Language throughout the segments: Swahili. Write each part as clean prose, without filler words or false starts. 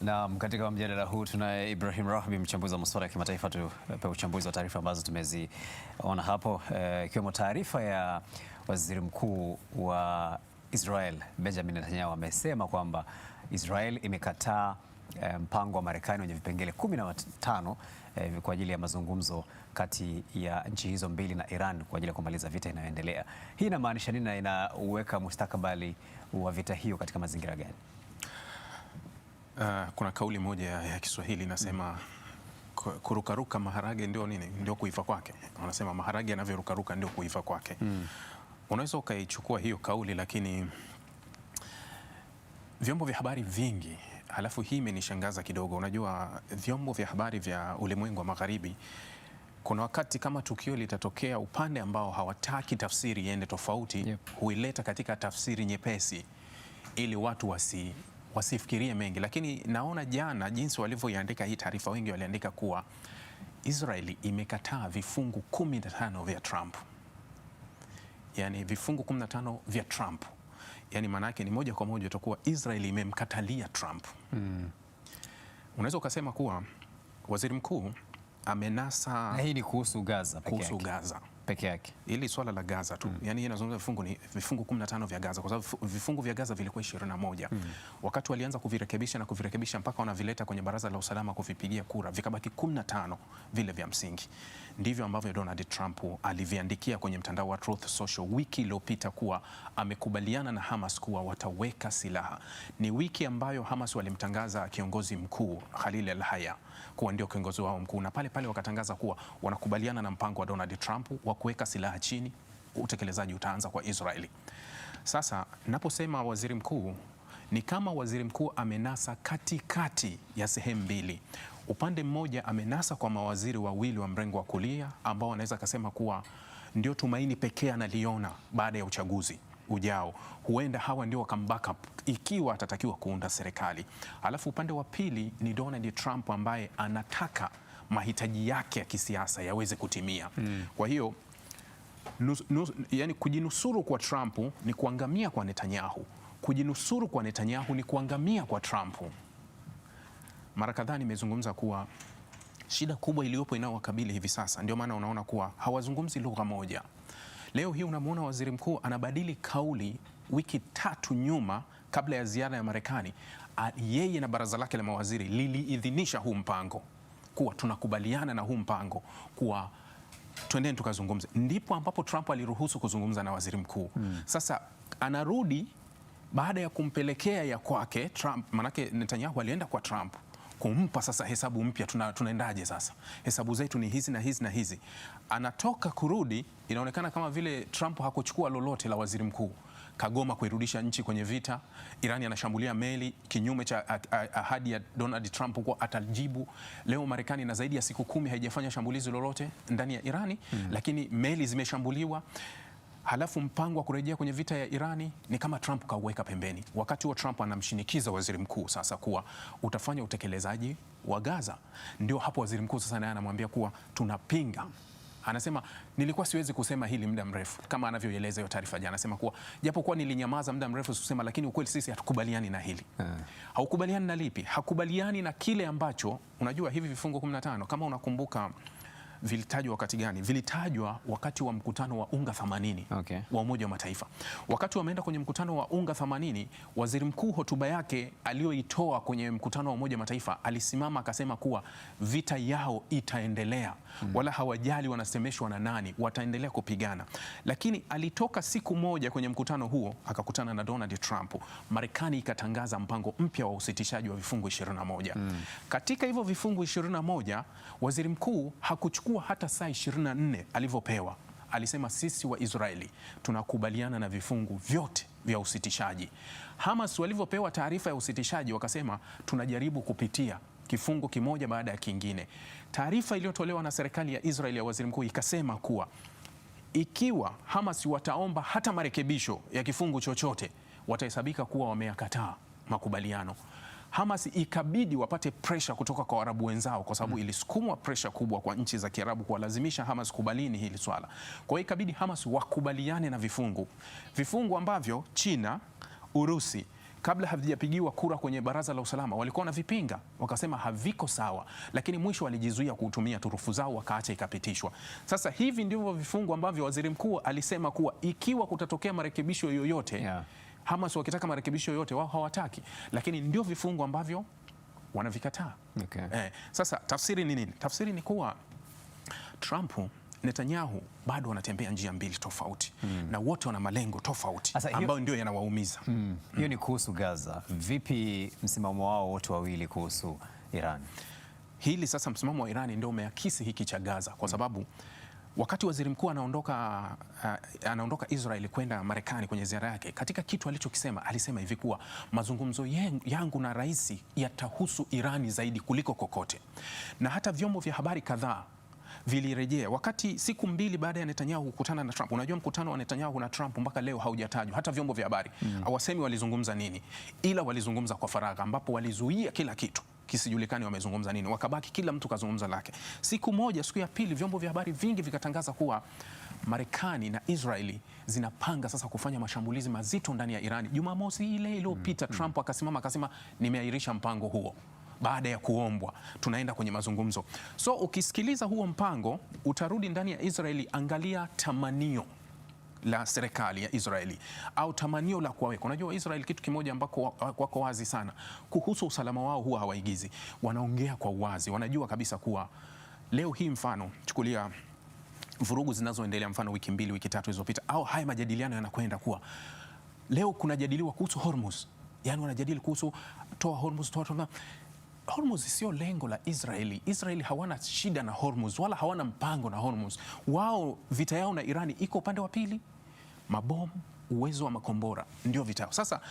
Na katika mjadala huu tunaye Ibrahim Rahbi, mchambuzi wa masuala ya kimataifa. Tupe uchambuzi wa taarifa ambazo tumeziona hapo, ikiwemo taarifa ya Waziri Mkuu wa Israel Benjamin Netanyahu amesema kwamba Israel imekataa mpango wa Marekani wenye vipengele 15 kwa ajili ya mazungumzo kati ya nchi hizo mbili na Iran kwa ajili ya kumaliza vita inayoendelea. Hii inamaanisha nini na inaweka mustakabali wa vita hiyo katika mazingira gani? Kuna kauli moja ya Kiswahili inasema kurukaruka maharage ndio nini? Ndio kuiva kwake. Wanasema maharage yanavyorukaruka ndio kuiva kwake. Unaweza ukaichukua hiyo kauli, lakini vyombo vya habari vingi, halafu hii imenishangaza kidogo. Unajua vyombo vya habari vya ulimwengu wa magharibi, kuna wakati kama tukio litatokea upande ambao hawataki tafsiri iende tofauti, huileta katika tafsiri nyepesi ili watu wasifikirie mengi. Lakini naona jana jinsi walivyoiandika hii taarifa, wengi waliandika kuwa Israeli imekataa vifungu 15 vya Trump. Yani vifungu 15 vya Trump. Yani maana yake ni moja kwa moja itakuwa Israeli imemkatalia Trump. Unaweza ukasema kuwa waziri mkuu amenasa, na hii ni kuhusu Gaza peke yake. Ili swala la Gaza tu. Yani inazungumza vifungu 15 vya Gaza, kwa sababu vifungu vya Gaza vilikuwa 21. Wakati walianza kuvirekebisha mpaka wanavileta kwenye Baraza la Usalama kuvipigia kura, vikabaki 15 vile vya msingi. Ndivyo ambavyo Donald Trump aliviandikia kwenye mtandao wa Truth Social wiki iliyopita kuwa amekubaliana na Hamas kuwa wataweka silaha. Ni wiki ambayo Hamas walimtangaza kiongozi mkuu Khalil al-Haya kuwa ndio kiongozi wao mkuu, na pale wakatangaza kuwa wanakubaliana na mpango wa Donald Trump wa kuweka silaha chini, utekelezaji utaanza kwa Israeli. Sasa naposema waziri mkuu, ni kama waziri mkuu amenasa katikati ya sehemu mbili. Upande mmoja amenasa kwa mawaziri wawili wa mrengo wa kulia ambao wanaweza kusema kuwa ndio tumaini pekee analiona baada ya uchaguzi ujao. Huenda hawa ndio wakambackup ikiwa atatakiwa kuunda serikali. Alafu upande wa pili ni Donald Trump ambaye anataka mahitaji yake ya kisiasa yaweze kutimia. Kwa hiyo yani kujinusuru kwa Trump ni kuangamia kwa Netanyahu. Kujinusuru kwa Netanyahu ni kuangamia kwa Trump. Mara kadhaa nimezungumza kuwa shida kubwa iliyopo inayowakabili hivi sasa, ndio maana unaona kuwa hawazungumzi lugha moja. Leo hii unamwona waziri mkuu anabadili kauli wiki 3 nyuma kabla ya ziara ya Marekani. Yeye na baraza lake la mawaziri liliidhinisha huu mpango kuwa tunakubaliana na huu mpango kuwa twendeni tukazungumze. Ndipo ambapo Trump aliruhusu kuzungumza na waziri mkuu. Sasa anarudi baada ya kumpelekea ya kwake Trump, manake Netanyahu alienda kwa Trump kumpa sasa hesabu mpya, tunaendaje sasa, hesabu zetu ni hizi na hizi na hizi. Anatoka kurudi, inaonekana kama vile Trump hakuchukua lolote la waziri mkuu, kagoma kuirudisha nchi kwenye vita. Irani anashambulia meli kinyume cha ahadi ya Donald Trump kwa atajibu. Leo Marekani na zaidi ya siku 10 haijafanya shambulizi lolote ndani ya Irani, lakini meli zimeshambuliwa. Halafu mpango wa kurejea kwenye vita ya Irani ni kama Trump kauweka pembeni. Wakati wa Trump anamshinikiza waziri mkuu sasa kuwa utafanya utekelezaji wa Gaza. Ndio hapo waziri mkuu sasa naye anamwambia kuwa tunapinga. Anasema nilikuwa siwezi kusema hili muda mrefu, kama anavyoeleza hiyo taarifa jana. Anasema kuwa japokuwa nilinyamaza muda mrefu kusema, lakini ukweli sisi hatukubaliani na hili. Haukubaliani na lipi? Hakubaliani na kile ambacho, unajua hivi vifungu 15 kama unakumbuka vilitajwa wakati gani? Vilitajwa wakati wa mkutano wa UNGA 80 wa Umoja wa Mataifa. Wakati wameenda kwenye mkutano wa UNGA 80, waziri mkuu hotuba yake aliyoitoa kwenye mkutano wa Umoja wa Mataifa alisimama akasema kuwa vita yao itaendelea, wala hawajali wanasemeshwa na nani, wataendelea kupigana. Lakini alitoka siku moja kwenye mkutano huo akakutana na Donald Trump. Marekani ikatangaza mpango mpya wa usitishaji wa vifungu 21. Katika hivyo vifungu 21 waziri mkuu hakuchukua hata saa 24 alivyopewa. Alisema sisi wa Israeli tunakubaliana na vifungu vyote vya usitishaji. Hamas walivyopewa taarifa ya usitishaji wakasema tunajaribu kupitia kifungu kimoja baada ya kingine. Taarifa iliyotolewa na serikali ya Israeli ya waziri mkuu ikasema kuwa ikiwa Hamas wataomba hata marekebisho ya kifungu chochote, watahesabika kuwa wameyakataa makubaliano. Hamas ikabidi wapate pressure kutoka kwa Waarabu wenzao, kwa sababu ilisukumwa pressure kubwa kwa nchi za Kiarabu kuwalazimisha Hamas kubalini hili swala. Kwa hiyo ikabidi Hamas wakubaliane na vifungu ambavyo China, Urusi, kabla havijapigiwa kura kwenye Baraza la Usalama walikuwa wanavipinga, wakasema haviko sawa, lakini mwisho walijizuia kutumia turufu zao, wakaacha ikapitishwa. Sasa hivi ndivyo vifungu ambavyo waziri mkuu alisema kuwa ikiwa kutatokea marekebisho yoyote, Hamas wakitaka marekebisho yoyote, wao hawataki, lakini ndio vifungu ambavyo wanavikataa. Sasa tafsiri ni nini? Tafsiri ni kuwa Trump, Netanyahu bado wanatembea njia mbili tofauti na wote wana malengo tofauti ambayo ndio yanawaumiza. Hiyo ni kuhusu Gaza. Vipi msimamo wao wote wawili kuhusu Iran? Hili sasa, msimamo wa Iran ndio umeakisi hiki cha Gaza, kwa sababu wakati waziri mkuu anaondoka Israeli kwenda Marekani kwenye ziara yake, katika kitu alichokisema, alisema hivi kuwa mazungumzo yangu na rais yatahusu Irani zaidi kuliko kokote, na hata vyombo vya habari kadhaa vilirejea wakati siku mbili baada ya Netanyahu kukutana na Trump. Unajua mkutano wa Netanyahu na Trump mpaka leo haujatajwa, hata vyombo vya habari hawasemi walizungumza nini, ila walizungumza kwa faragha, ambapo walizuia kila kitu kisijulikani wamezungumza nini, wakabaki kila mtu kazungumza lake. Siku moja, siku ya pili, vyombo vya habari vingi vikatangaza kuwa Marekani na Israeli zinapanga sasa kufanya mashambulizi mazito ndani ya Irani. Jumamosi ile iliyopita Trump akasimama akasema, nimeahirisha mpango huo baada ya kuombwa, tunaenda kwenye mazungumzo. So ukisikiliza huo mpango utarudi ndani ya Israeli, angalia tamanio la serikali ya Israeli au tamanio la kuwaweka. Unajua Israeli kitu kimoja ambako wako wazi sana kuhusu usalama wao, huwa hawaigizi, wanaongea kwa uwazi. Wanajua kabisa kuwa leo hii, mfano chukulia vurugu zinazoendelea, mfano wiki mbili, wiki tatu zilizopita, au haya majadiliano yanakwenda kuwa leo kunajadiliwa kuhusu Hormuz, yani wanajadili kuhusu toa Hormuz, toa Hormuz. Sio lengo la Israeli. Israeli hawana shida na Hormuz wala hawana mpango na Hormuz. Wao vita yao na Irani iko upande wa pili, mabomu, uwezo wa makombora, ndio vita yao. Sasa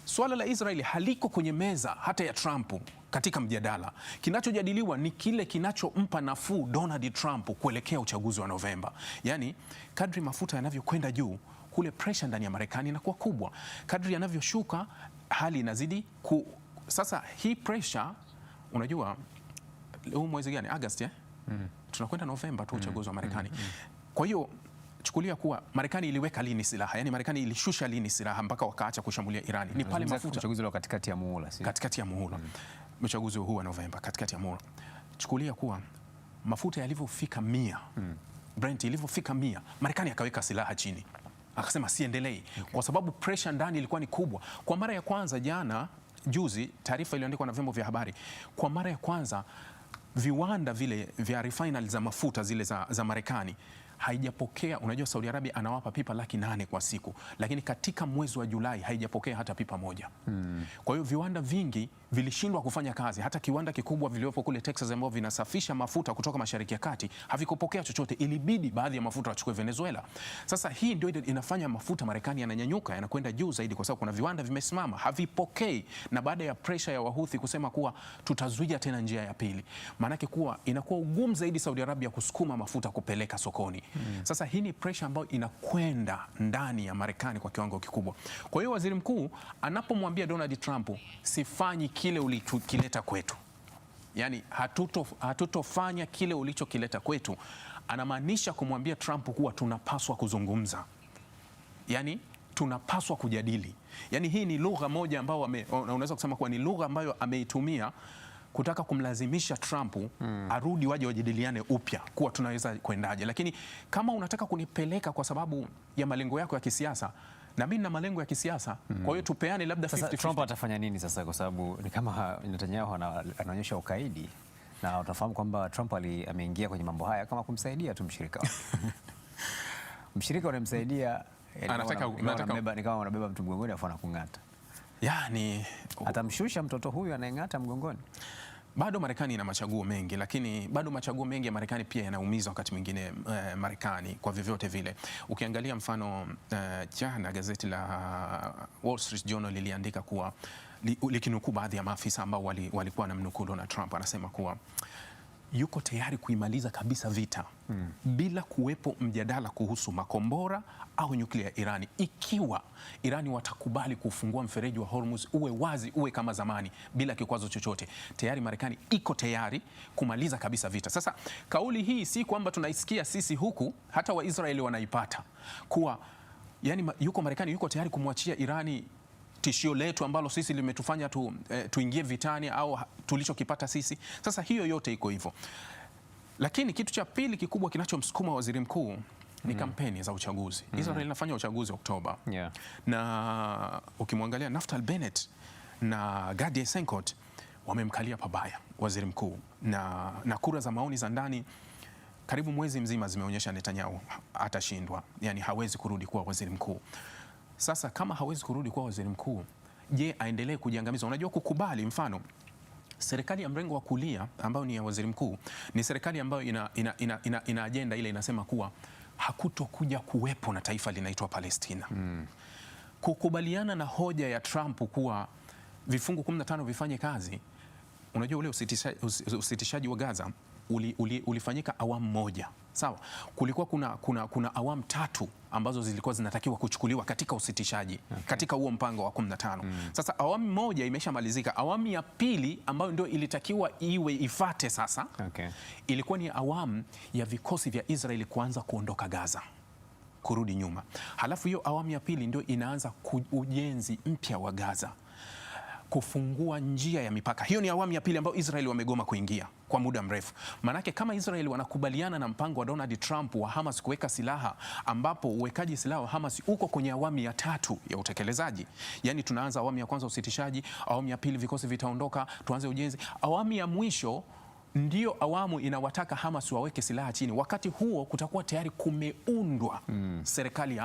swala la Israeli haliko kwenye meza hata ya Trump katika mjadala. Kinachojadiliwa ni kile kinachompa nafuu Donald Trump kuelekea uchaguzi wa Novemba. Yaani kadri mafuta yanavyokwenda juu, kule pressure ndani ya Marekani inakuwa kubwa. Kadri yanavyoshuka, hali inazidi Sasa hii pressure, unajua leo mwezi gani? Agosti, tunakwenda Novemba tu uchaguzi wa Marekani. Kwa hiyo chukulia kuwa Marekani iliweka lini silaha, yani Marekani ilishusha lini silaha mpaka wakaacha kushambulia Irani? Ni pale mafuta, uchaguzi wa katikati ya muhula, si katikati ya muhula, uchaguzi huu wa Novemba, katikati ya muhula. Chukulia kuwa mafuta yalivyofika 100, Brent ilivyofika 100, Marekani akaweka silaha chini, akasema siendelei, kwa sababu pressure ndani ilikuwa ni kubwa. Kwa mara ya kwanza juzi, taarifa iliyoandikwa na vyombo vya habari, kwa mara ya kwanza viwanda vile vya refinery za mafuta zile za Marekani haijapokea. Unajua Saudi Arabia anawapa pipa 800,000 kwa siku, lakini katika mwezi wa Julai haijapokea hata pipa moja. Kwa hiyo viwanda vingi vilishindwa kufanya kazi. Hata kiwanda kikubwa viliopo kule Texas ambao vinasafisha mafuta kutoka Mashariki ya Kati havikupokea chochote, ilibidi baadhi ya mafuta wachukue Venezuela. Sasa hii ndio inafanya mafuta Marekani yananyanyuka, yanakwenda juu zaidi, kwa sababu kuna viwanda vimesimama havipokei, na baada ya pressure ya Wahuthi kusema kuwa tutazuia tena njia ya pili, maanake kuwa inakuwa ugumu zaidi Saudi Arabia kusukuma mafuta kupeleka sokoni. Sasa hii ni pressure ambayo inakwenda ndani ya Marekani kwa kiwango kikubwa. Kwa hiyo waziri mkuu anapomwambia Donald Trump, sifanyi kile ulichokileta kwetu, yani hatutofanya kile ulichokileta kwetu, anamaanisha kumwambia Trump kuwa tunapaswa kuzungumza, yani tunapaswa kujadili. Yani hii ni lugha moja ambayo unaweza kusema kuwa ni lugha ambayo ameitumia kutaka kumlazimisha Trump arudi, waje wajadiliane upya kuwa tunaweza kwendaje. Lakini kama unataka kunipeleka kwa sababu ya malengo yako ya kisiasa, na mimi na malengo ya kisiasa, kwa hiyo tupeane labda 50-50. Trump atafanya nini sasa? Kwa sababu ni kama Netanyahu anaonyesha ukaidi, na utafahamu kwamba Trump ameingia kwenye mambo haya kama kumsaidia tu mshirika mshirika unamsaidia, ni kama unabeba mtu mgongoni afu anakung'ata. Yani atamshusha mtoto huyu anayeng'ata mgongoni. Bado Marekani ina machaguo mengi, lakini bado machaguo mengi ya Marekani pia yanaumiza wakati mwingine Marekani kwa vyovyote vile. Ukiangalia mfano jana gazeti la Wall Street Journal liliandika kuwa likinukuu baadhi ya maafisa ambao walikuwa na mnukuu Donald Trump, anasema kuwa yuko tayari kuimaliza kabisa vita bila kuwepo mjadala kuhusu makombora au nyuklia ya Irani, ikiwa Irani watakubali kufungua mfereji wa Hormuz uwe wazi, uwe kama zamani bila kikwazo chochote. Tayari Marekani iko tayari kumaliza kabisa vita. Sasa kauli hii si kwamba tunaisikia sisi huku, hata Waisraeli wanaipata kuwa yani Marekani yuko tayari kumwachia Irani tishio letu ambalo sisi limetufanya tuingie vitani au tulichokipata sisi. Sasa hiyo yote iko hivyo, lakini kitu cha pili kikubwa kinachomsukuma waziri mkuu ni kampeni za uchaguzi. Israel inafanya uchaguzi Oktoba, na ukimwangalia Naftali Bennett na Gadi Eisenkot wamemkalia pabaya waziri mkuu, na kura za maoni za ndani karibu mwezi mzima zimeonyesha Netanyahu atashindwa, yani hawezi kurudi kuwa waziri mkuu. Sasa kama hawezi kurudi kuwa waziri mkuu, je, aendelee kujiangamiza? Unajua, kukubali mfano serikali ya mrengo wa kulia ambayo ni ya waziri mkuu ni serikali ambayo ina ajenda ile inasema kuwa hakutokuja kuwepo na taifa linaitwa Palestina. Kukubaliana na hoja ya Trump kuwa vifungu 15 vifanye kazi. Unajua ule usitishaji wa Gaza ulifanyika awamu moja, sawa? Kulikuwa kuna awamu 3 ambazo zilikuwa zinatakiwa kuchukuliwa katika usitishaji, katika huo mpango wa 15. Sasa awamu moja imeshamalizika. Awamu ya pili ambayo ndio ilitakiwa ifate sasa, ilikuwa ni awamu ya vikosi vya Israeli kuanza kuondoka Gaza, kurudi nyuma. Halafu hiyo awamu ya pili ndio inaanza ujenzi mpya wa Gaza, kufungua njia ya mipaka. Hiyo ni awamu ya pili ambayo Israeli wamegoma kuingia kwa muda mrefu. Manake kama Israeli wanakubaliana na mpango wa Donald Trump wa Hamas kuweka silaha, ambapo uwekaji silaha wa Hamas uko kwenye awamu ya 3 ya utekelezaji. Yani tunaanza awamu ya kwanza usitishaji, awamu ya pili vikosi vitaondoka, tuanze ujenzi. Awamu ya mwisho ndio awamu inawataka Hamas waweke silaha chini. Wakati huo kutakuwa tayari kumeundwa serikali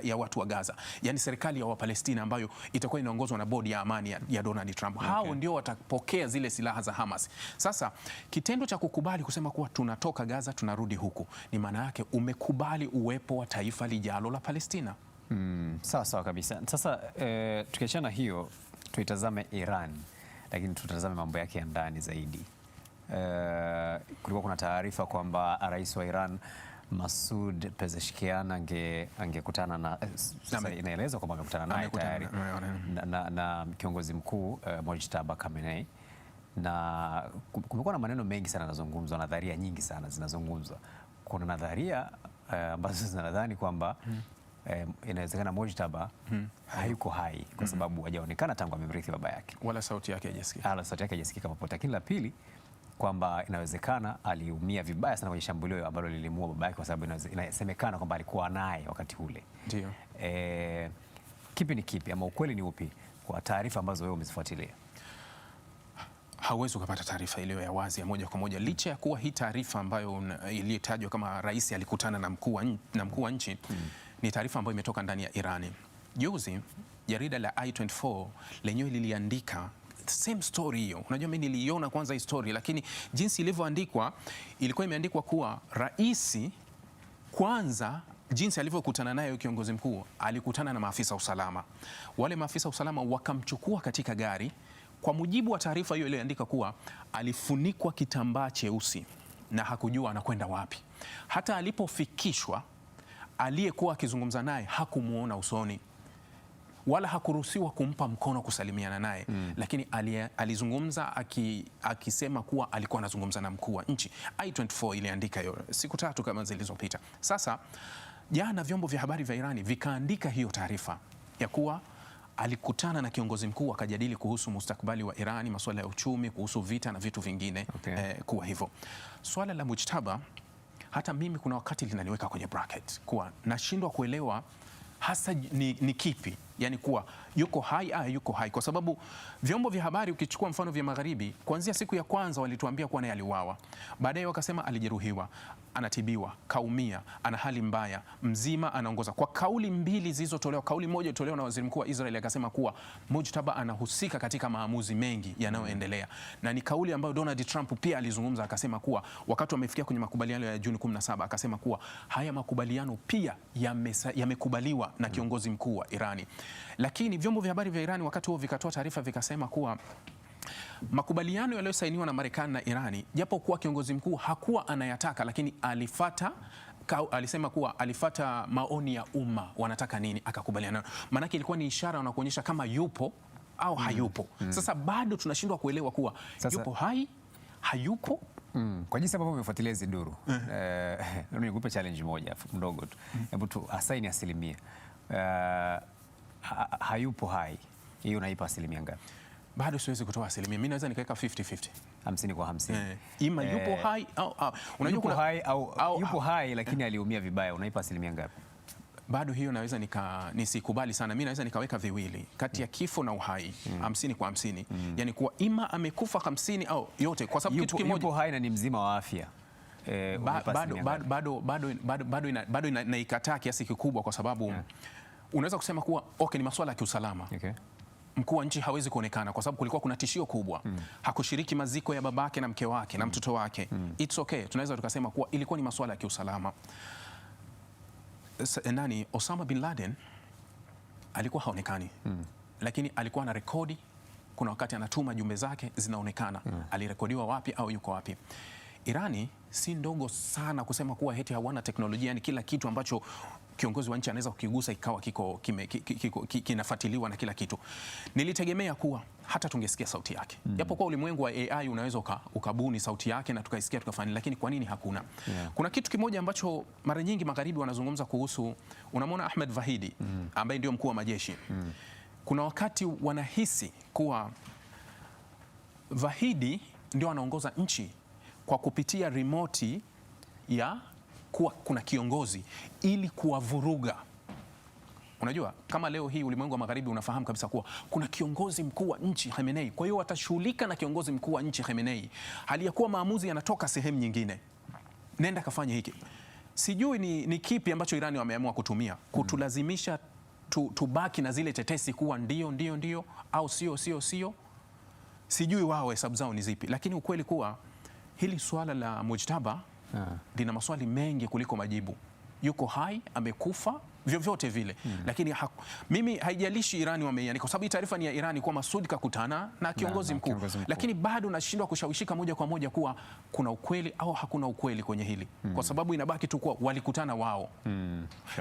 ya watu wa Gaza, yani serikali ya Wapalestina ambayo itakuwa inaongozwa na bodi ya amani ya Donald Trump. Hao ndio watapokea zile silaha za Hamas. Sasa kitendo cha kukubali kusema kuwa tunatoka Gaza tunarudi huku, ni maana yake umekubali uwepo wa taifa lijalo la Palestina. Sawa sawa kabisa. Sasa tukiachana hiyo, tuitazame Iran, lakini tutazame mambo yake ya ndani zaidi. Kulikuwa kuna taarifa kwamba rais wa Iran Masoud Pezeshkian angekutana na, sasa inaelezwa kwamba angekutana naye tayari na kiongozi mkuu Mojtaba Khamenei, na kumekuwa na maneno mengi sana yanazungumzwa, nadharia nyingi sana zinazungumzwa. Kuna nadharia ambazo zinadhani kwamba inawezekana Mojtaba hayuko hai kwa sababu hajaonekana tangu amemrithi baba yake, wala sauti yake haijasikika popote. Lakini la pili, kwamba inawezekana aliumia vibaya sana kwenye shambulio ambalo lilimuua baba yake, kwa sababu inasemekana kwamba alikuwa naye wakati ule. Ndio. Kipi ni kipi ama ukweli ni upi kwa taarifa ambazo wewe umezifuatilia? Hauwezi ukapata taarifa iliyo ya wazi ya moja kwa moja, licha ya kuwa hii taarifa ambayo iliyotajwa kama rais alikutana na mkuu wa nchi ni taarifa ambayo imetoka ndani ya Irani. Juzi jarida la I24 lenyewe liliandika same story hiyo. Unajua, mimi niliiona kwanza hii story, lakini jinsi ilivyoandikwa ilikuwa imeandikwa kuwa rais kwanza, jinsi alivyokutana naye kiongozi mkuu, alikutana na maafisa usalama. Wale maafisa usalama wakamchukua katika gari. Kwa mujibu wa taarifa hiyo iliyoandika kuwa alifunikwa kitambaa cheusi na hakujua anakwenda wapi. Hata alipofikishwa, aliyekuwa akizungumza naye hakumuona usoni wala hakuruhusiwa kumpa mkono kusalimiana naye, lakini alizungumza akisema kuwa alikuwa anazungumza na mkuu wa nchi. I24 iliandika hiyo siku 3 kama zilizopita. Sasa jana vyombo vya habari vya Irani vikaandika hiyo taarifa ya kuwa alikutana na kiongozi mkuu, akajadili kuhusu mustakabali wa Irani, masuala ya uchumi, kuhusu vita na vitu vingine. Kuwa hivyo swala la Mujtaba, hata mimi kuna wakati linaniweka kwenye bracket kuwa nashindwa kuelewa hasa ni kipi, yani kuwa yuko hai yuko hai, kwa sababu vyombo vya habari ukichukua mfano vya magharibi, kuanzia siku ya kwanza walituambia kuwa naye aliuawa, baadaye wakasema alijeruhiwa, anatibiwa, kaumia, ana hali mbaya, mzima, anaongoza. Kwa kauli mbili zilizotolewa, kauli moja itolewa na waziri mkuu wa Israeli akasema kuwa Mujtaba anahusika katika maamuzi mengi yanayoendelea, na ni kauli ambayo Donald Trump pia alizungumza, akasema kuwa wakati wamefikia kwenye makubaliano ya Juni 17 akasema kuwa haya makubaliano pia yamekubaliwa na kiongozi mkuu wa Irani. Lakini vyombo vya habari vya Irani wakati huo vikatoa taarifa vikasema kuwa makubaliano yaliyosainiwa na Marekani na Irani, japo kuwa kiongozi mkuu hakuwa anayataka, lakini alisema kuwa alifata maoni ya umma, wanataka nini, akakubaliana. Maanake ilikuwa ni ishara na kuonyesha kama yupo au hayupo. Sasa bado tunashindwa kuelewa kuwa yupo hai, hayupo. Kwa jinsi ambavyo umefuatilia hizi duru, nikupe challenge moja mdogo tu. Hebu tu asaini asilimia. hayupo hai, hiyo unaipa asilimia ngapi? Bado siwezi kutoa asilimia. Mimi naweza nikaweka 50-50. 50 kwa 50. Ima yupo hai au unajua yupo hai au yupo hai lakini aliumia vibaya, unaipa asilimia ngapi? Bado hiyo naweza nisikubali sana. Mimi naweza nikaweka viwili kati ya kifo na uhai, 50 kwa 50. Yani kuwa ima amekufa 50 au yote, kwa sababu kitu kimoja, yupo hai na ni mzima wa afya. Bado naikataa kiasi kikubwa, kwa sababu unaweza kusema kuwa okay, ni masuala ya kiusalama. Okay. Mkuu wa nchi hawezi kuonekana kwa sababu kulikuwa kuna tishio kubwa. Hakushiriki maziko ya babake na mke wake na mtoto wake. It's okay. Tunaweza tukasema kuwa ilikuwa ni masuala ya kiusalama. Osama bin Laden alikuwa haonekani. Lakini alikuwa na rekodi. Kuna wakati anatuma jumbe zake zinaonekana. Alirekodiwa wapi au yuko wapi? Irani si ndogo sana kusema kuwa heti hawana teknolojia, yani kila kitu ambacho kiongozi wa nchi anaweza kukigusa ikawa kinafuatiliwa na kila kitu. Nilitegemea kuwa hata tungesikia sauti yake. Japo kwa ulimwengu wa AI unaweza ukabuni sauti yake na tukaisikia tukafanya, lakini kwa nini hakuna? Kuna kitu kimoja ambacho mara nyingi magharibi wanazungumza kuhusu, unamwona Ahmed Vahidi ambaye ndio mkuu wa majeshi. Kuna wakati wanahisi kuwa Vahidi ndio anaongoza nchi kwa kupitia remote ya kuwa kuna kiongozi ili kuwavuruga. Unajua kama leo hii ulimwengu wa magharibi unafahamu kabisa kuwa kuna kiongozi mkuu wa nchi Khamenei, kwa hiyo watashughulika na kiongozi mkuu wa nchi Khamenei, hali ya kuwa maamuzi yanatoka sehemu nyingine, nenda kafanya hiki. Sijui ni kipi ambacho Irani wameamua kutumia kutulazimisha tubaki na zile tetesi kuwa ndio au sio. Sijui wao hesabu zao ni zipi, lakini ukweli kuwa hili swala la Mujtaba lina maswali mengi kuliko majibu. Yuko hai, amekufa, vyovyote vile. Lakini mimi haijalishi Irani wameiandika, kwa sababu hii taarifa ni ya Irani kuwa Masoud kakutana na kiongozi mkuu. Lakini bado nashindwa kushawishika moja kwa moja kuwa kuna ukweli au hakuna ukweli kwenye hili. Kwa sababu inabaki tu kuwa walikutana wao.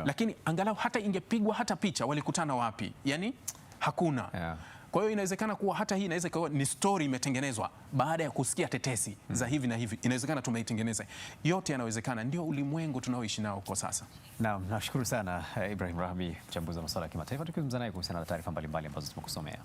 Lakini angalau hata ingepigwa hata picha walikutana wapi? Yani hakuna. Kwa hiyo inawezekana kuwa hata hii inaweza kuwa ni story imetengenezwa baada ya kusikia tetesi za hivi na hivi. Inawezekana tumeitengeneza. Yote yanawezekana, ndio ulimwengu tunaoishi nao kwa sasa. Naam, nashukuru sana Ibrahim Rahbi, mchambuzi wa masuala ya kimataifa, tukizungumza naye kuhusiana na taarifa mbalimbali ambazo tumekusomea.